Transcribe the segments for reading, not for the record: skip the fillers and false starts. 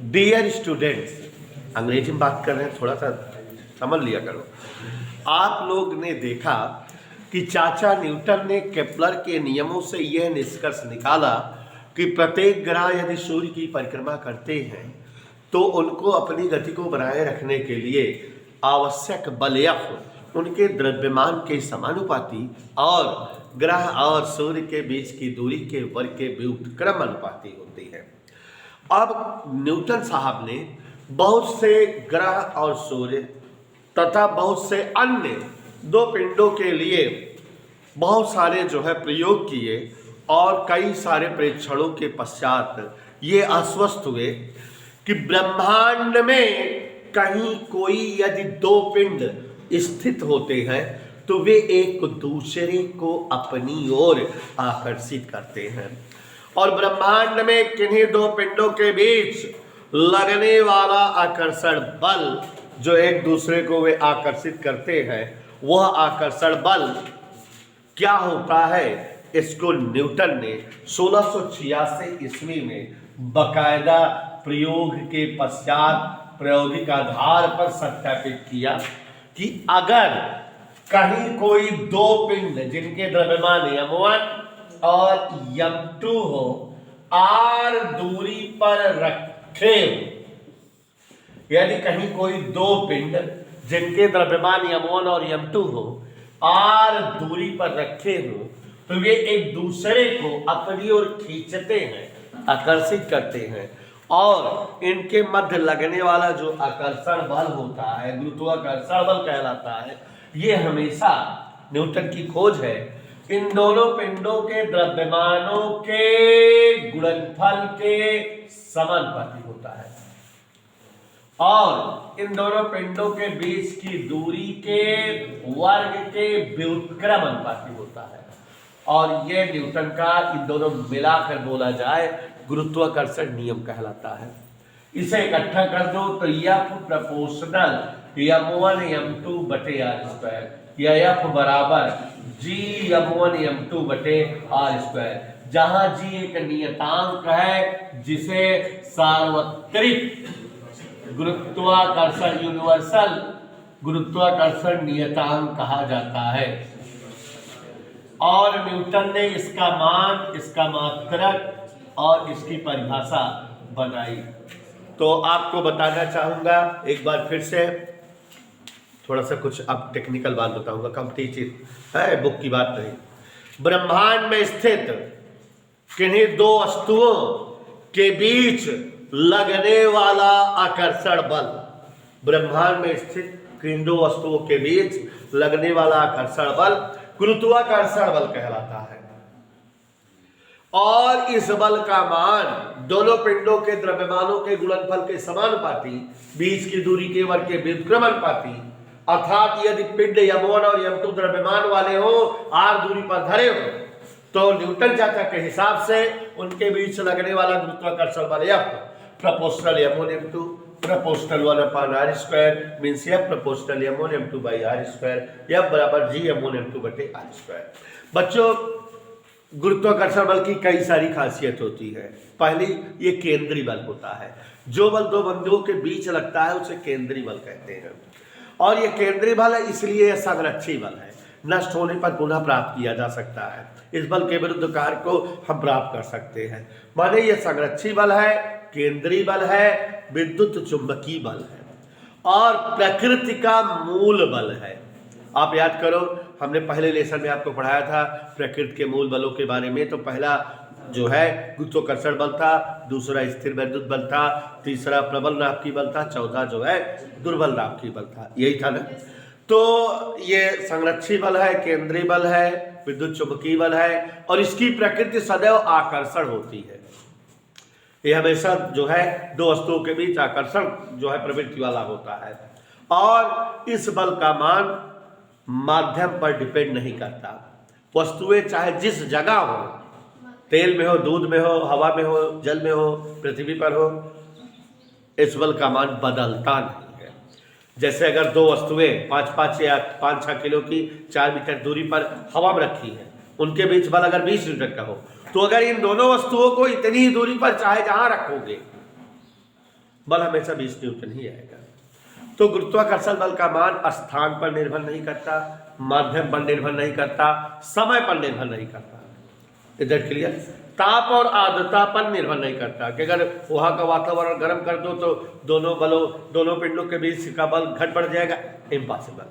Dear students, अंग्रेजी में बात कर रहे हैं, थोड़ा सा समझ लिया करो। आप लोग ने देखा कि चाचा न्यूटन ने केपलर के नियमों से यह निष्कर्ष निकाला कि प्रत्येक ग्रह यदि सूर्य की परिक्रमा करते हैं तो उनको अपनी गति को बनाए रखने के लिए आवश्यक बल F उनके द्रव्यमान के समानुपाती और ग्रह और सूर्य के बीच की दूरी के वर्ग के व्युत्क्रम अनुपाती होती है। अब न्यूटन साहब ने बहुत से ग्रह और सूर्य तथा बहुत से अन्य दो पिंडों के लिए बहुत सारे प्रयोग किए और कई सारे परीक्षणों के पश्चात ये आश्वस्त हुए कि ब्रह्मांड में कहीं कोई यदि दो पिंड स्थित होते हैं तो वे एक दूसरे को अपनी ओर आकर्षित करते हैं, और ब्रह्मांड में किन्हीं दो पिंडों के बीच लगने वाला आकर्षण बल जो एक दूसरे को वे आकर्षित करते हैं, वह आकर्षण बल क्या होता है, इसको न्यूटन ने 1686 ईस्वी में बकायदा प्रयोग के पश्चात प्रायोगिक आधार पर सत्यापित किया कि अगर कहीं कोई दो पिंड जिनके द्रव्यमान m1 और m2 हो r दूरी पर रखे, यदि कहीं कोई दो पिंड जिनके द्रव्यमान m1 और m2 हो r दूरी पर रखे हो तो वे एक दूसरे को अपनी ओर खींचते हैं, आकर्षित करते हैं, और इनके मध्य लगने वाला जो आकर्षण बल होता है, गुरुत्वाकर्षण बल कहलाता है, ये हमेशा न्यूटन की खोज है, इन दोनों पिंडों के द्रव्यमानों के गुणनफल के समानुपाती होता है और इन दोनों पिंडों के बीच की दूरी के वर्ग के व्युत्क्रम अनुपाती होता है। और ये न्यूटन का इन दोनों मिलाकर बोला जाए गुरुत्वाकर्षण नियम कहलाता है। इसे इकट्ठा कर दो तो F प्रोपोर्शनल m1 m2 बटे r स्क्वायर या F बराबर g m1 m2 बटे r स्क्वायर, जहां g एक नियतांक है जिसे सार्वत्रिक गुरुत्वाकर्षण यूनिवर्सल गुरुत्वाकर्षण नियतांक कहा जाता है। और न्यूटन ने इसका मान, इसका मात्रक और इसकी परिभाषा बनाई। तो आपको बताना चाहूंगा एक बार फिर से, थोड़ा सा कुछ अब टेक्निकल बात बताऊंगा, कंप्लीट है, बुक की बात नहीं। ब्रह्मांड में स्थित किन्हीं दो वस्तुओं के बीच लगने वाला आकर्षण बल, ब्रह्मांड में स्थित किन्हीं दो वस्तुओं के बीच लगने वाला आकर्षण बल गुरुत्वाकर्षण बल कहलाता है। और इस बल का मान दोनों पिंडों के द्रव्यमानों के गुणनफल के समानुपाती, बीच की दूरी के वर्ग के व्युत्क्रम अनुपाती, अर्थात यदि पिंड m1 और m2 द्रव्यमान वाले हो, r दूरी पर धरे हो, तो न्यूटन चाचा के हिसाब से उनके बीच लगने वाला गुरुत्वाकर्षण बल F proportional m1 m2 proportional 1/r square means F proportional m1 m2 by r square, F बराबर g m1 m2 बटे r स्क्वायर। बच्चों, गुरुत्वाकर्षण बल की कई सारी खासियत होती है। पहली, ये केंद्रीय बल होता है। जो बल दो बिंदुओं के बीच लगता है उसे केंद्रीय बल कहते हैं। और ये केंद्रीय बल है, इसलिए यह संरक्षी बल है, नष्ट होने पर पुनः प्राप्त किया जा सकता है। इस बल के विरुद्ध कार्य को हम प्राप्त कर सकते हैं। माने ये संरक्षी बल है, केंद्रीय बल है, विद्युत चुंबकीय बल है और प्रकृति का मूल बल है। आप याद करो, हमने पहले लेसन में आपको पढ़ाया था प्रकृति के मूल बलों के बारे में। तो पहला जो है गुरुत्वाकर्षण बल था, दूसरा स्थिर वैद्युत बल था, तीसरा प्रबल नाभिकीय बल था, चौथा जो है दुर्बल नाभिकीय बल था, यही था ना। तो ये संरक्षी बल है, केंद्रीय बल है, विद्युत चुंबकीय बल है, और इसकी प्रकृति सदैव आकर्षण होती है। ये हमेशा जो है दो वस्तुओं के बीच आकर्षण जो है प्रवृत्ति वाला होता है। और इस बल का मान माध्यम पर डिपेंड नहीं करता। वस्तुएं चाहे जिस जगह हो, तेल में हो, दूध में हो, हवा में हो, जल में हो, पृथ्वी पर हो, इस बल का मान बदलता नहीं है। जैसे अगर दो वस्तुएं 5-5 या 5-6 किलो की 4 मीटर दूरी पर हवा में रखी है, उनके बीच बल अगर 20 न्यूटन का हो, तो अगर इन दोनों वस्तुओं को इतनी ही दूरी पर चाहे जहां रखोगे बल हमेशा 20 न्यूटन ही आएगा। तो गुरुत्वाकर्षण बल का मान स्थान पर निर्भर नहीं करता, माध्यम पर निर्भर नहीं करता, समय पर निर्भर नहीं करता। इधर क्लियर? ताप और आर्द्रता पर निर्भर नहीं करता कि अगर वहां का वातावरण गर्म कर दो तो दोनों पिंडों के बीच का बल घट बढ़ जाएगा, इम्पॉसिबल।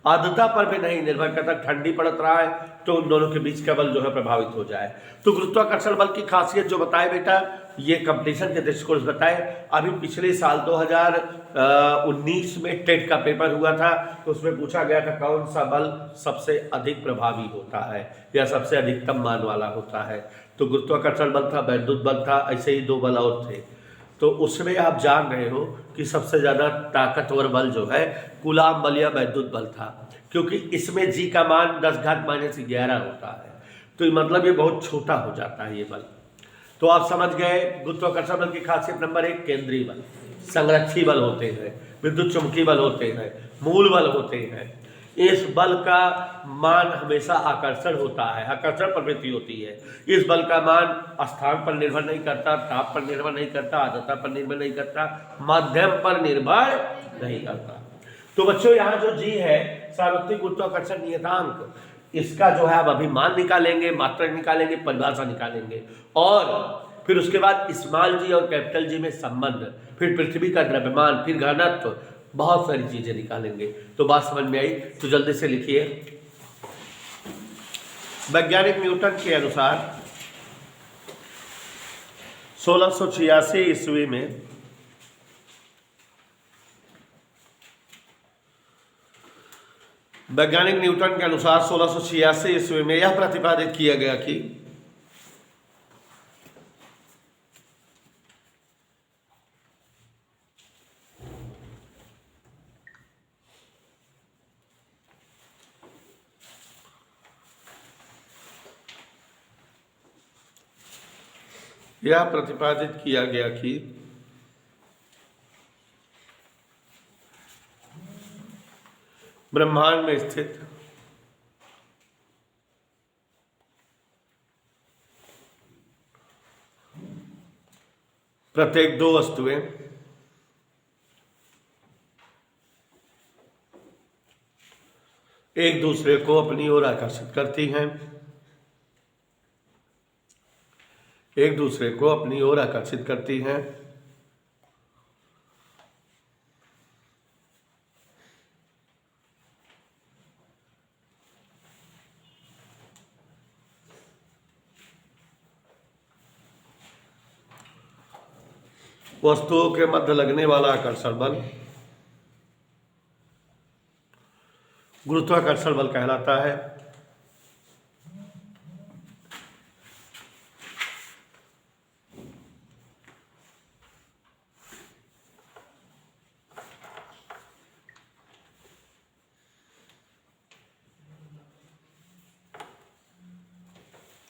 आर्द्रता पर भी नहीं निर्भर करता, ठंडी पड़त रहा है तो उन दोनों के बीच का बल जो है प्रभावित हो जाए। तो गुरुत्वाकर्षण बल की खासियत जो बताए बेटा, ये कंपटीशन के दृष्टिकोण से बताए। अभी पिछले साल 2019 में टेट का पेपर हुआ था, तो उसमें पूछा गया था कौन सा बल सबसे अधिक प्रभावी होता है या सबसे अधिकतम मान वाला होता है। तो गुरुत्वाकर्षण बल था, वैद्युत बल था, ऐसे ही 2 बल और थे। तो उसमें आप जान रहे हो कि सबसे ज़्यादा ताकतवर बल जो है कूलाम बल या वैद्युत बल था, क्योंकि इसमें जी का मान 10⁻11 होता है। तो मतलब ये बहुत छोटा हो जाता है ये बल। तो आप समझ गए गुरुत्वाकर्षण बल की खासियत नंबर 1 केंद्रीय बल, संरक्षी बल होते हैं, विद्युत चुंबकीय बल होते हैं, मूल बल होते हैं। इस बल का मान हमेशा आकर्षण होता है, आकर्षण प्रवृत्ति होती है। इस बल का मान स्थान पर निर्भर नहीं करता, ताप पर निर्भर नहीं करता, आर्द्रता पर निर्भर नहीं करता, माध्यम पर निर्भर नहीं करता। तो बच्चों यहाँ जो जी है सार्वत्रिक गुरुत्वाकर्षण नियतांक, इसका जो है आप अभी मान निकालेंगे, मात्रा निकालेंगे, परिभाषा निकालेंगे, और फिर उसके बाद स्मॉल जी और कैपिटल जी में संबंध, फिर पृथ्वी का द्रव्यमान, फिर घनत्व, बहुत सारी चीजें निकालेंगे। तो बात समझ में आई? तो जल्दी से लिखिए। वैज्ञानिक न्यूटन के अनुसार 1686 ईस्वी में वैज्ञानिक न्यूटन के अनुसार 1686 ईस्वी में यह प्रतिपादित किया गया कि ब्रह्मांड में स्थित प्रत्येक 2 वस्तुएं एक दूसरे को अपनी ओर आकर्षित करती हैं, एक दूसरे को अपनी ओर आकर्षित करती हैं। वस्तुओं के मध्य लगने वाला आकर्षण बल गुरुत्वाकर्षण बल कहलाता है।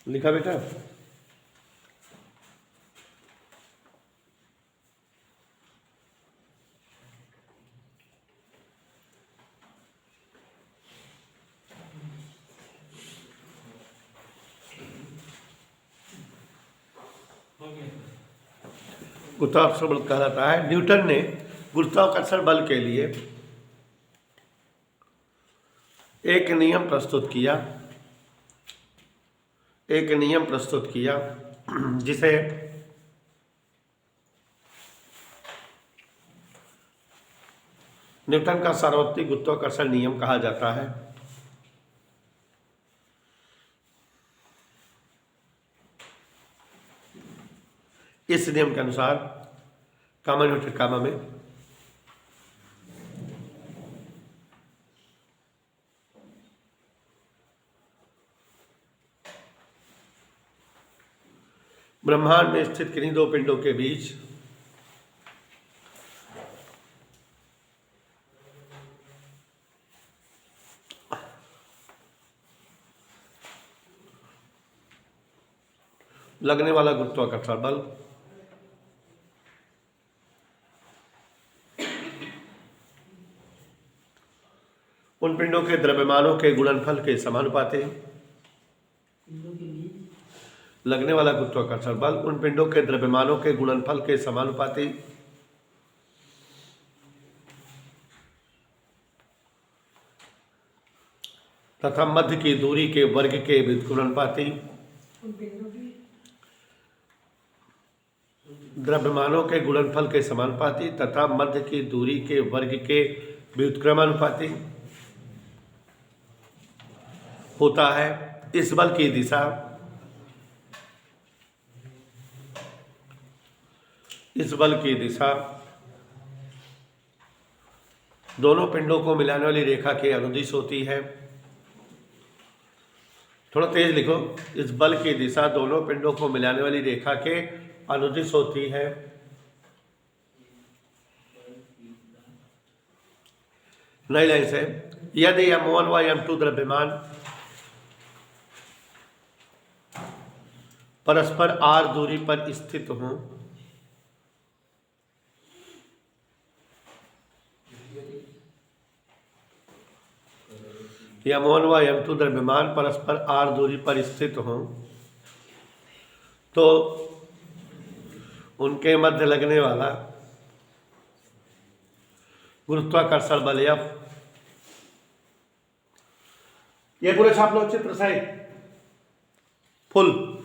लिखा बेटा? गुरुत्वाकर्षण बल कहलाता है। न्यूटन ने गुरुत्वाकर्षण बल के लिए एक नियम प्रस्तुत किया जिसे न्यूटन का सार्वत्रिक गुरुत्वाकर्षण नियम कहा जाता है। इस नियम के अनुसार कामा न्यूटन कामा में ब्रह्मांड में स्थित किन्हीं 2 पिंडों के बीच लगने वाला गुरुत्वाकर्षण बल उन पिंडों के द्रव्यमानों के गुणनफल के समानुपाती। लगने वाला गुरुत्वाकर्षण बल उन पिंडों के द्रव्यमानों के गुणनफल के समानुपाती तथा मध्य की दूरी के वर्ग के व्युत्क्रमणपाती द्रव्यमानों के गुणनफल के समानुपाती तथा मध्य की दूरी के वर्ग के व्युत्क्रमानुपाती होता है। इस बल की दिशा दोनों पिंडों को मिलाने वाली रेखा के अनुदिश होती है। थोड़ा तेज लिखो। इस बल की दिशा दोनों पिंडों को मिलाने वाली रेखा के अनुदिश होती है। नई लाइन से, यदि m1 व m2 द्रव्यमान परस्पर r दूरी पर स्थित हों, m1 व m2 द्रव्यमान परस्पर r दूरी पर स्थित हों तो उनके मध्य लगने वाला गुरुत्वाकर्षण बल F, ये पूरे छाप लो चित्र सहित फुल।